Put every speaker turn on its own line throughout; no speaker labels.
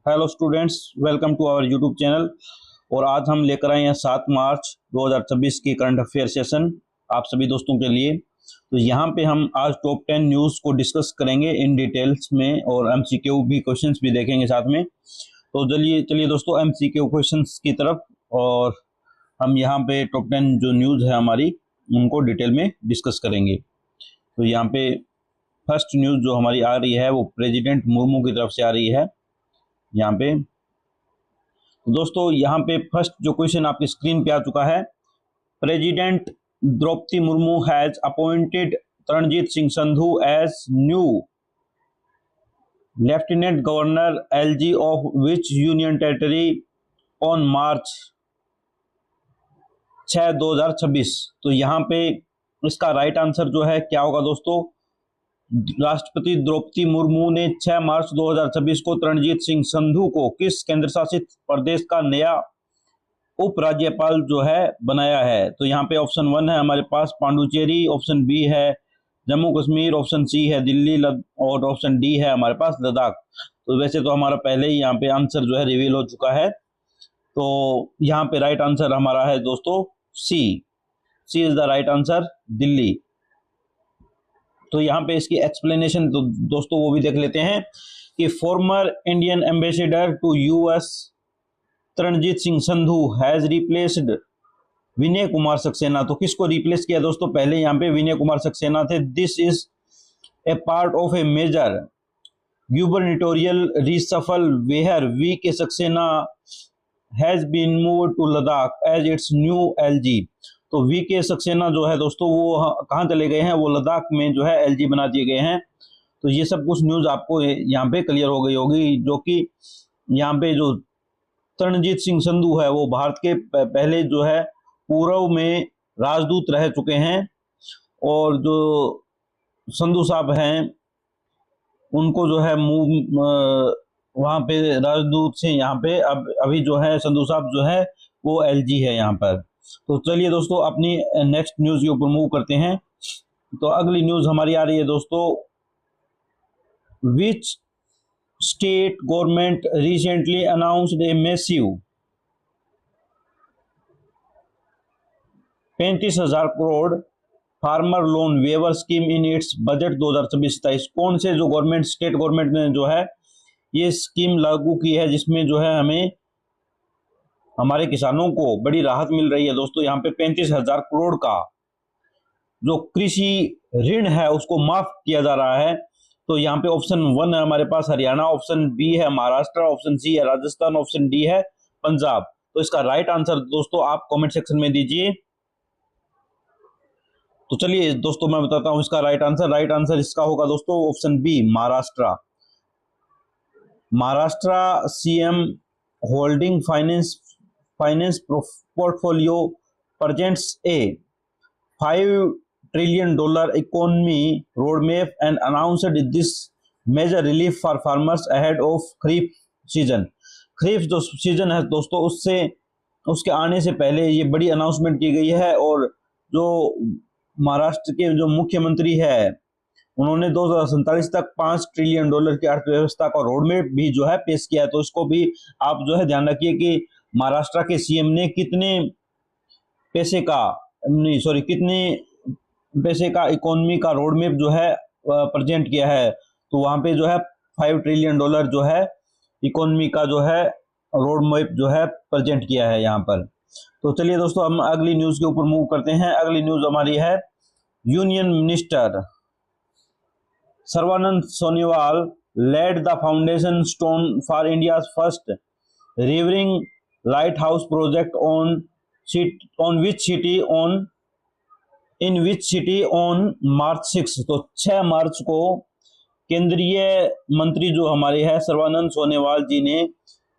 Hello students, welcome to our YouTube channel. और आज हम लेकर आए हैं 7 मार्च 2026 की करंट अफेयर सेशन आप सभी दोस्तों के लिए। तो यहाँ पे हम आज टॉप 10 न्यूज़ को डिस्कस करेंगे इन डिटेल्स में और एमसीक्यू भी क्वेश्चंस भी देखेंगे साथ में। तो चलिए दोस्तों एमसीक्यू क्वेश्चंस की तरफ, और हम यहाँ पे टॉप 10 जो न्यूज़ है हमारी उनको डिटेल में डिस्कस करेंगे। तो यहाँ पे फर्स्ट न्यूज़ जो हमारी आ रही है वो प्रेसिडेंट मुर्मू की तरफ से आ रही है। यहाँ पे दोस्तों यहाँ पे फर्स्ट जो क्वेश्चन आपकी स्क्रीन पे आ चुका है, president Droupadi Murmu has appointed Taranjit Singh Sandhu as new lieutenant governor LG of which union territory on March 6 2026। तो यहाँ पे इसका राइट आंसर जो है क्या होगा दोस्तों, राष्ट्रपति द्रौपदी मुर्मू ने 6 मार्च 2026 को तरणजीत सिंह संधू को किस केंद्र शासित प्रदेश का नया उपराज्यपाल जो है बनाया है। तो यहाँ पे ऑप्शन 1 है हमारे पास पांडुचेरी, ऑप्शन बी है जम्मू कश्मीर, ऑप्शन सी है दिल्ली और ऑप्शन डी है हमारे पास लद्दाख। तो वैसे तो हमारा पहले ही यहाँ पे आंसर जो है रिवील हो चुका है। तो यहाँ पे राइट आंसर हमारा है दोस्तों C is the right answer, Delhi. तो यहाँ पे इसकी एक्सप्लेनेशन तो दोस्तों वो भी देख लेते हैं कि former Indian ambassador to US Taranjit Singh Sandhu has replaced Vinay Kumar Saxena. तो किसको रिप्लेस किया दोस्तों, पहले यहाँ पे विनय कुमार सक्सेना थे। This is a part of a major gubernatorial reshuffle where V.K. Saxena has been moved to Ladakh as its new LG. तो वीके सक्सेना जो है दोस्तों वो कहाँ चले गए हैं, वो लद्दाख में जो है एलजी बना दिए गए हैं। तो ये सब कुछ न्यूज़ आपको यहाँ पे क्लियर हो गई होगी, जो कि यहाँ पे जो तरणजीत सिंह संधू है वो भारत के पहले जो है पूर्व में राजदूत रह चुके हैं, और जो संधू साहब हैं उनको जो है वहाँ पे राजदूत से यहाँ पे अभी जो है संधू साहब जो है वो एलजी है यहाँ पर। तो चलिए दोस्तों अपनी नेक्स्ट न्यूज के ऊपर मूव करते हैं। तो अगली न्यूज हमारी आ रही है दोस्तों, which state government recently announced a massive 35,000 crore farmer loan waiver scheme in its budget 2026-27। कौन से जो गवर्नमेंट स्टेट गवर्नमेंट ने जो है ये स्कीम लागू की है जिसमें जो है हमें हमारे किसानों को बड़ी राहत मिल रही है दोस्तों। यहाँ पे 35,000 करोड़ का जो कृषि ऋण है उसको माफ किया जा रहा है। तो यहाँ पे ऑप्शन 1 है हमारे पास हरियाणा, ऑप्शन बी है महाराष्ट्र, ऑप्शन सी है राजस्थान, ऑप्शन डी है पंजाब। तो इसका राइट आंसर दोस्तों आप कमेंट सेक्शन में दीजिए। तो चलिए दोस्तों मैं बताता हूं इसका राइट आंसर इसका होगा दोस्तों option B Maharashtra. Maharashtra CM holding finance portfolio presents a $5 trillion economy roadmap and announced this major relief for farmers ahead of kharif season. Kharif जो सीजन है दोस्तों उसके आने से पहले ये बड़ी अनाउंसमेंट की गई है, और जो महाराष्ट्र के जो मुख्यमंत्री है उन्होंने 2047 तक $5 ट्रिलियन की अर्थव्यवस्था का रोडमैप भी जो है पेश किया है। तो इसको भी आप जो है ध्यान रखिए कि महाराष्ट्र के सीएम ने कितने पैसे का इकोनॉमी का रोडमैप जो है प्रेजेंट किया है। तो वहां पे जो है $5 ट्रिलियन जो है इकोनॉमी का जो है रोडमैप जो है प्रेजेंट किया है यहाँ पर। तो चलिए दोस्तों हम अगली न्यूज के ऊपर मूव करते हैं। अगली न्यूज हमारी है, union minister Sarbananda Sonowal laid the foundation stone for India first riverine light house project in which city on March 6। तो 6 मार्च को केंद्रीय मंत्री जो हमारे हैं सर्बानंद सोनोवाल जी ने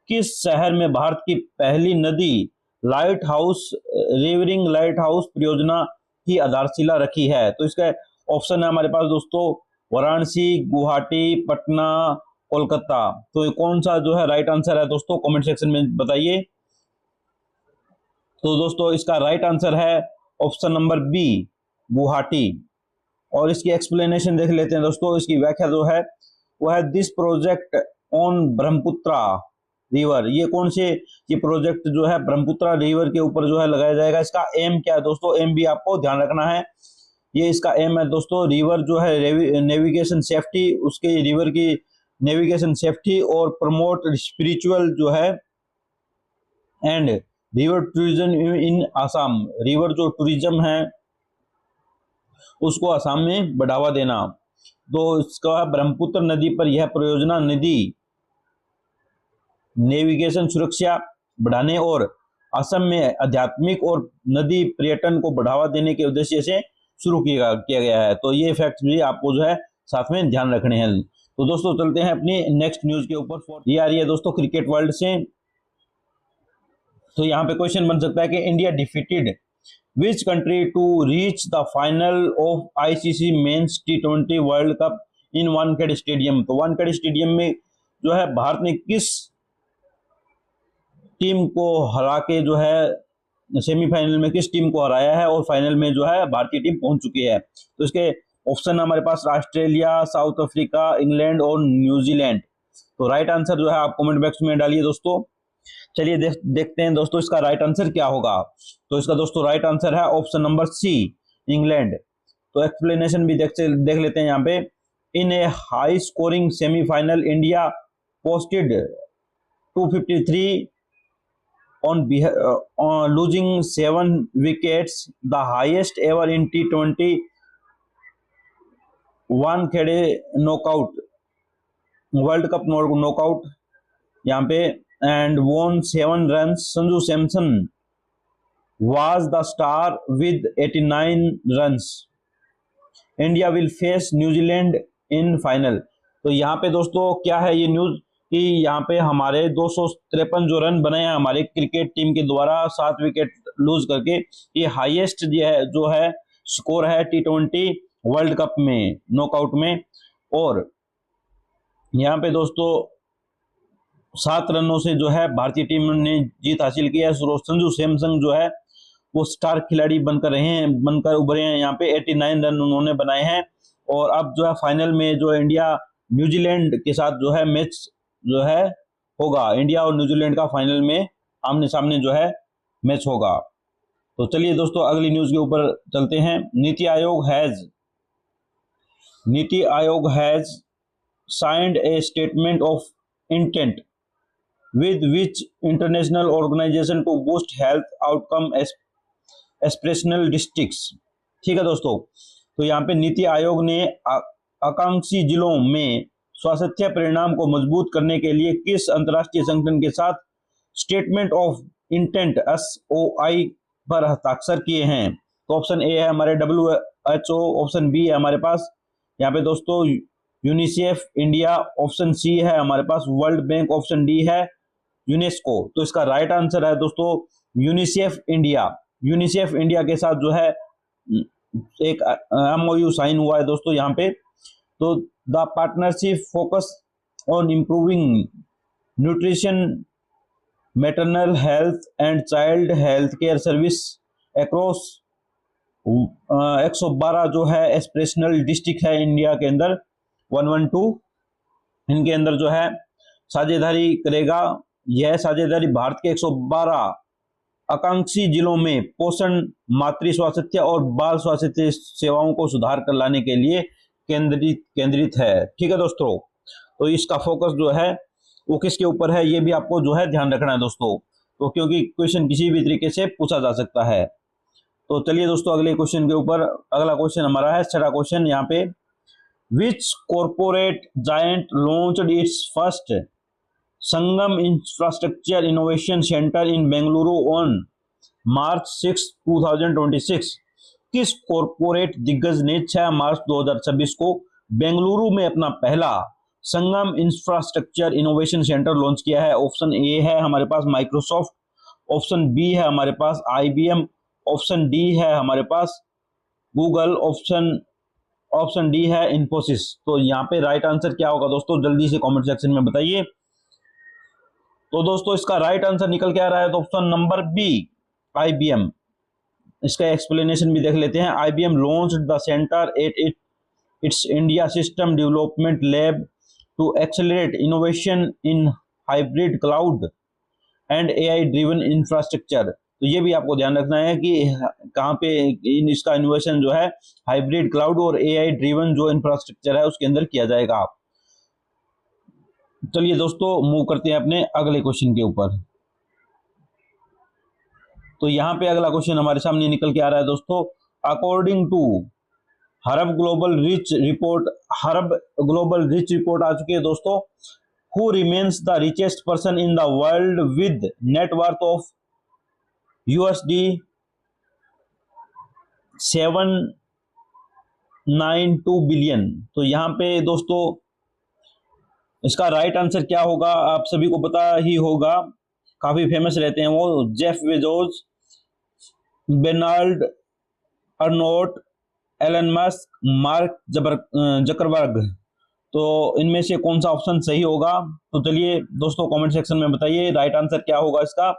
किस शहर में भारत की पहली नदी रिवरिंग लाइट हाउस परियोजना की आधारशिला रखी है। तो इसका ऑप्शन है हमारे पास दोस्तों वाराणसी, गुवाहाटी, पटना, कोलकाता। तो कौन सा जो है राइट आंसर है दोस्तों कमेंट सेक्शन में बताइए। तो दोस्तों इसका राइट आंसर है ऑप्शन नंबर बी गुवाहाटी। और इसकी एक्सप्लेनेशन देख लेते हैं दोस्तों। इसकी व्याख्या जो है वो है, this project on Brahmaputra river, ये कौन से ये प्रोजेक्ट जो है ब्रह्मपुत्र रिवर के ऊपर जो है लगाया जाएगा। इसका एम क्या है दोस्तों, एम भी आपको ध्यान रखना है। ये इसका एम है दोस्तों, रिवर जो है नेविगेशन सेफ्टी, उसके रिवर की नेविगेशन सेफ्टी और प्रमोट स्पिरिचुअल जो है and river tourism in Assam, river जो टूरिज्म है उसको आसाम में बढ़ावा देना। तो इसका ब्रह्मपुत्र नदी पर यह परियोजना नदी नेविगेशन सुरक्षा बढ़ाने और असम में आध्यात्मिक और नदी पर्यटन को बढ़ावा देने के उद्देश्य से शुरू किया गया है। तो ये फैक्ट्स भी आपको जो है साथ में ध्यान रखने हैं। तो दोस्तों चलते हैं अपनी नेक्स्ट न्यूज के ऊपर। ये आ रही है दोस्तों क्रिकेट वर्ल्ड से। तो यहाँ पे क्वेश्चन बन सकता है कि India defeated which country to reach the final of ICC men's T20 world cup in Wankhede stadium. तो वानखेड़े स्टेडियम में जो है भारत ने किस टीम को हरा के जो है सेमीफाइनल में किस टीम को हराया है और फाइनल में जो है भारतीय टीम पहुंच चुकी है। तो इसके ऑप्शन हमारे पास ऑस्ट्रेलिया, साउथ अफ्रीका, इंग्लैंड और न्यूजीलैंड। तो राइट आंसर जो है आप कमेंट बॉक्स में डालिए दोस्तों। चलिए देखते हैं दोस्तों इसका राइट आंसर क्या होगा। तो इसका दोस्तों राइट आंसर है ऑप्शन नंबर सी, इंग्लैंड। तो एक्सप्लेनेशन भी देख लेते हैं यहाँ पे। In a high scoring semifinal India posted 253 on losing 7 wickets, the highest ever in T20 Wankhede knockout world cup knockout यहाँ पे and won 7 runs। Sanju Samson was the star with 89 runs। India will face New Zealand in final. तो यहाँ पे दोस्तों क्या है ये news कि यहाँ पे हमारे 253 जो रन बने हैं हमारे क्रिकेट टीम के द्वारा 7 विकेट लूज करके, ये हाईएस्ट जो है स्कोर है T20 वर्ल्ड कप में नॉकआउट में। और यहाँ पे दोस्तों 7 रनों से जो है भारतीय टीम ने जीत हासिल की है। संजू सैमसन जो है वो स्टार खिलाड़ी बनकर उभरे हैं। यहाँ पे 89 रन उन्होंने बनाए हैं। और अब जो है फाइनल में जो इंडिया न्यूजीलैंड के साथ जो है मैच जो है होगा, इंडिया और न्यूजीलैंड का फाइनल में आमने सामने जो है मैच होगा। तो चलिए दोस्तों अगली न्यूज के ऊपर चलते हैं। NITI Aayog has signed a statement of intent with which international organisation to boost health outcome aspirational districts. ठीक है दोस्तों, तो यहाँ पे नीति आयोग ने आकांक्षी जिलों में स्वास्थ्य परिणाम को मजबूत करने के लिए किस अंतर्राष्ट्रीय संगठन के साथ स्टेटमेंट ऑफ इंटेंट SOI पर हस्ताक्षर किए हैं। तो ऑप्शन ए है हमारे WHO, ऑप्शन बी है हमारे पास यहाँ पे दोस्तों यूनिसेफ इंडिया, ऑप्शन सी है हमारे पास वर्ल्ड बैंक, ऑप्शन डी है यूनेस्को। तो इसका राइट आंसर है दोस्तों यूनिसेफ इंडिया। यूनिसेफ इंडिया के साथ जो है एक MOU साइन हुआ है दोस्तों यहाँ पे। तो the partnership focus on improving nutrition, maternal health and child health care service across 112 जो है एस्पिरेशनल डिस्ट्रिक्ट है इंडिया के अंदर 112, इनके अंदर जो है साझेदारी करेगा। यह साझेदारी भारत के 112 आकांक्षी जिलों में पोषण, मातृ स्वास्थ्य और बाल स्वास्थ्य सेवाओं को सुधार कर लाने के लिए केंद्रित है। ठीक है दोस्तों, तो इसका फोकस जो है वो किसके ऊपर है ये भी आपको जो है ध्यान रखना है दोस्तों। तो क्योंकि क्वेश्चन किसी भी तरीके से पूछा जा सकता है। तो चलिए दोस्तों अगले क्वेश्चन के ऊपर। अगला क्वेश्चन हमारा है 6वां क्वेश्चन यहाँ पे। Which corporate giant launched its first Sangam infrastructure innovation centre in Bengaluru on March 6, 2026। किस कॉर्पोरेट दिग्गज ने 6 मार्च 2026 को बेंगलुरु में अपना पहला संगम इंफ्रास्ट्रक्चर इनोवेशन सेंटर लॉन्च किया है। ऑप्शन ए है हमारे पास माइक्रोसॉफ्ट, ऑप्शन बी है हमारे पास IBM, ऑप्शन डी है हमारे पास गूगल, ऑप्शन डी है इन्फोसिस। तो यहाँ पे राइट आंसर क्या होगा दोस्तों, जल्दी से कमेंट सेक्शन में बताइए। तो दोस्तों इसका राइट आंसर निकल के आ रहा है तो ऑप्शन नंबर बी IBM। इसका एक्सप्लेनेशन भी देख लेते हैं। IBM launched the centre at its India system development lab to accelerate innovation in hybrid cloud and AI driven infrastructure. तो ये भी आपको ध्यान रखना है कि कहाँ पे इसका इनोवेशन जो है हाइब्रिड क्लाउड और एआई ड्रिवन जो इंफ्रास्ट्रक्चर है उसके अंदर किया जाएगा। चलिए दोस्तों मूव करते हैं अपने अगले क्वेश्चन के ऊपर। तो यहाँ पे अगला क्वेश्चन हमारे सामने निकल के आ रहा है दोस्तों, according to Hurun global rich report आ चुकी है दोस्तों। Who remains the richest person in the world with net worth of USD 792 billion. तो यहाँ पे दोस्तों इसका राइट आंसर क्या होगा आप सभी को पता ही होगा, काफी फेमस रहते हैं वो, Jeff Bezos, Bernard Arnault, Elon Musk, Mark Zuckerberg. तो इनमें से कौन सा ऑप्शन सही होगा? तो चलिए दोस्तों कमेंट सेक्शन में बताइए राइट आंसर क्या होगा इसका।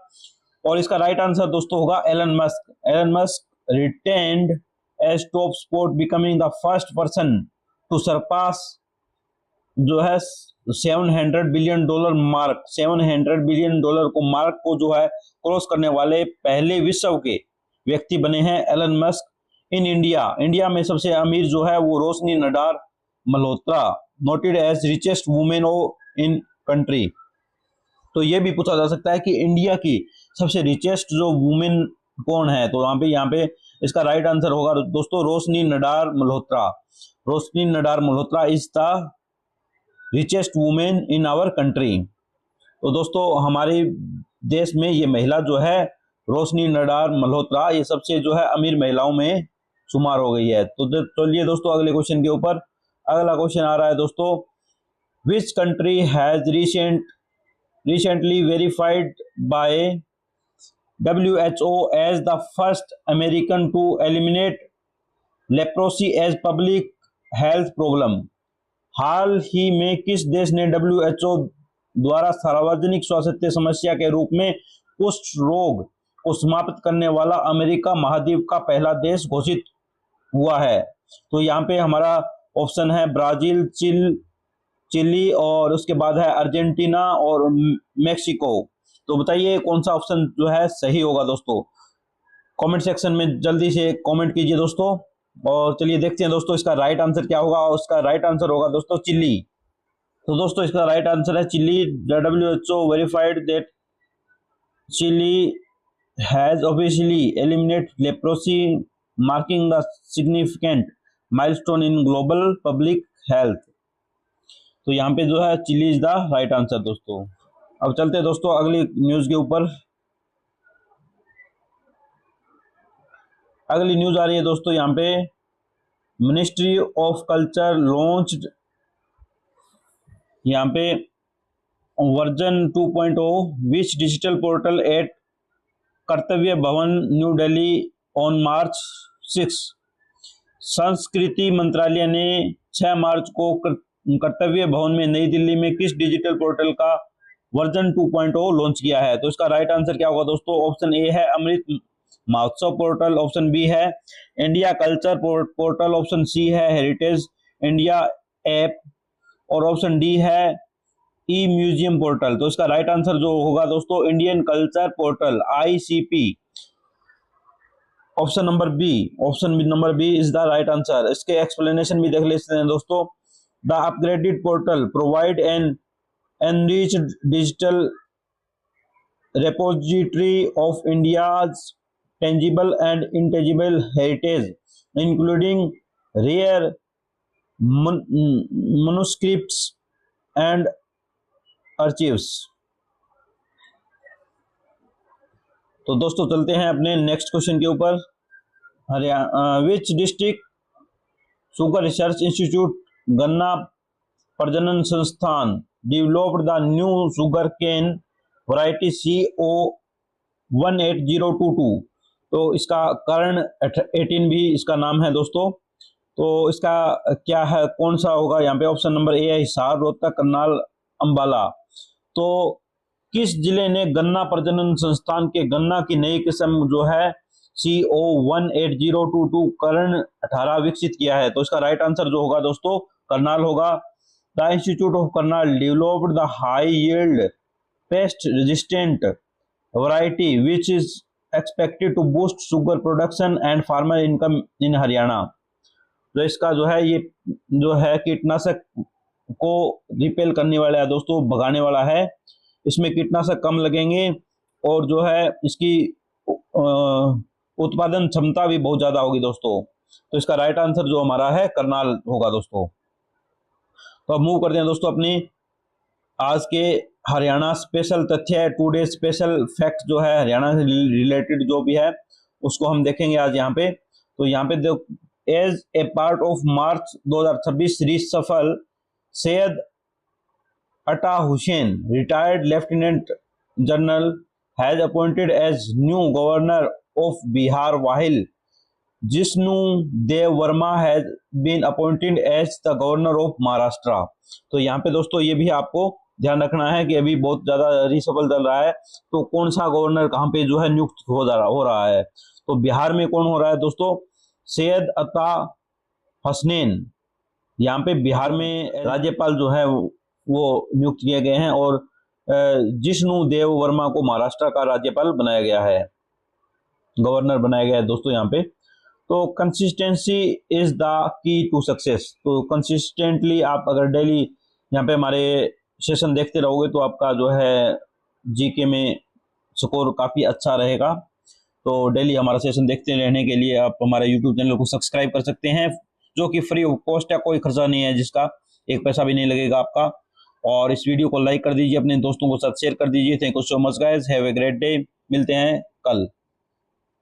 और इसका राइट आंसर दोस्तों होगा Elon Musk. Elon Musk retained as top spot, becoming the first person to surpass जो है $700 बिलियन मार्क, $700 बिलियन को मार्क को जो है क्रॉस करने वाले पहले विश्व के व्यक्ति बने हैं एलन मस्क। इन इंडिया में सबसे अमीर जो है वो Roshni Nadar Malhotra, noted as richest women in country. तो ये भी पूछा जा सकता है कि इंडिया की सबसे रिचेस्ट जो वुमेन कौन है, तो यहाँ पे इसका राइट आंसर होगा दोस्तों Roshni Nadar Malhotra. Roshni Nadar Malhotra is the richest women in our country. तो दोस्तों हमारे देश में ये महिला जो है रोशनी नडार मल्होत्रा ये सबसे जो है अमीर महिलाओं में शुमार हो गई है। तो चलिए दोस्तों अगले क्वेश्चन के ऊपर। अगला क्वेश्चन आ रहा है दोस्तों, which country has recently verified by WHO as the first American to eliminate leprosy as public health problem। हाल ही में किस देश ने WHO द्वारा सार्वजनिक स्वास्थ्य समस्या के रूप में कुष्ठ रोग को समाप्त करने वाला अमेरिका महाद्वीप का पहला देश घोषित हुआ है? तो यहाँ पे हमारा ऑप्शन है ब्राजील, चिली और उसके बाद है अर्जेंटीना और मेक्सिको। तो बताइए कौन सा ऑप्शन जो है सही होगा दोस्तों, कमेंट सेक्शन में जल्दी से कमेंट कीजिए दोस्तों। और चलिए देखते हैं दोस्तों इसका राइट आंसर क्या होगा। उसका राइट आंसर होगा दोस्तों चिली। तो दोस्तों इसका राइट आंसर है Chile. WHO verified that Chile has officially eliminate leprosy, marking the significant milestone in global public health. तो यहाँ पे जो है Chile is the right answer दोस्तों। अब चलते हैं दोस्तों अगली न्यूज के ऊपर। अगली न्यूज आ रही है दोस्तों यहाँ पे, मिनिस्ट्री ऑफ कल्चर लॉन्च्ड यहाँ पे वर्जन 2.0 विच डिजिटल पोर्टल एट कर्तव्य भवन न्यू दिल्ली ऑन March 6। संस्कृति मंत्रालय ने 6 मार्च को कर्तव्य भवन में नई दिल्ली में किस डिजिटल पोर्टल का वर्जन 2.0 लॉन्च किया है? तो इसका राइट आंसर क्या होगा दोस्तों? ऑप्शन ए है Amrit Mahotsav portal, option B है India culture portal, option C है हेरिटेज इंडिया ऐप और ऑप्शन डी है ई म्यूजियम पोर्टल। तो इसका राइट आंसर जो होगा दोस्तों Indian culture portal ICP, option number B is the right answer. इसके एक्सप्लेनेशन भी देख लेते हैं दोस्तों। The upgraded portal provide an enriched digital repository of India's tangible and intangible heritage, including rare manuscripts and archives। तो दोस्तों चलते हैं अपने नेक्स्ट क्वेश्चन के ऊपर। Which district sugar research institute गन्ना प्रजनन संस्थान developed the new sugarcane variety CO18022। तो इसका कर्ण 18 भी इसका नाम है दोस्तों। तो इसका क्या है, कौन सा होगा यहाँ पे? ऑप्शन नंबर ए है हिसार, रोहतक, करनाल, अंबाला। तो किस जिले ने गन्ना प्रजनन संस्थान के गन्ना की नई किस्म जो है CO18022 कर्ण 18 विकसित किया है? तो इसका राइट आंसर जो होगा दोस्तों करनाल होगा। The Institute of Karnal developed the high yield pest resistant variety which is expected to boost sugar production and farmer income in Haryana. तो इसका जो है, ये जो है कीटनाशक को रिपेल करने वाला है दोस्तों, भगाने वाला है। इसमें कीटनाशक कम लगेंगे और जो है इसकी उत्पादन क्षमता भी बहुत ज्यादा होगी दोस्तों। तो इसका राइट आंसर जो हमारा है करनाल होगा दोस्तों। तो अब मूव करते हैं दोस्तों अपनी आज के हरियाणा स्पेशल तथ्य है, टुडे स्पेशल फैक्ट जो है हरियाणा से रिलेटेड जो भी है उसको हम देखेंगे आज यहाँ पे। तो यहाँ पे as a part of March 2026 reshuffle Syed Ata Hussain retired lieutenant general has appointed as new governor of Bihar, while Jishnu Dev Varma has been appointed as the governor of Maharashtra. तो यहाँ पे दोस्तों ये भी आपको ध्यान रखना है कि अभी बहुत ज्यादा रीसफल चल रहा है, तो कौन सा गवर्नर कहाँ पे जो है नियुक्त हो रहा है। तो बिहार में कौन हो रहा है दोस्तों, सैयद अता हसनैन। यहाँ पे बिहार में राज्यपाल जो है वो नियुक्त किए गए हैं और जिष्णु देव वर्मा को महाराष्ट्र का राज्यपाल बनाया गया है, गवर्नर बनाया गया है दोस्तों यहाँ पे। तो consistency is the key to success. तो कंसिस्टेंटली आप अगर डेली यहाँ पे हमारे सेशन देखते रहोगे तो आपका जो है जीके में स्कोर काफी अच्छा रहेगा। तो डेली हमारा सेशन देखते रहने के लिए आप हमारे यूट्यूब चैनल को सब्सक्राइब कर सकते हैं, जो कि फ्री ऑफ कॉस्ट है, कोई खर्चा नहीं है, जिसका एक पैसा भी नहीं लगेगा आपका। और इस वीडियो को लाइक कर दीजिए, अपने दोस्तों के साथ शेयर कर दीजिए। Thank you so much guys, have a great day. मिलते हैं कल।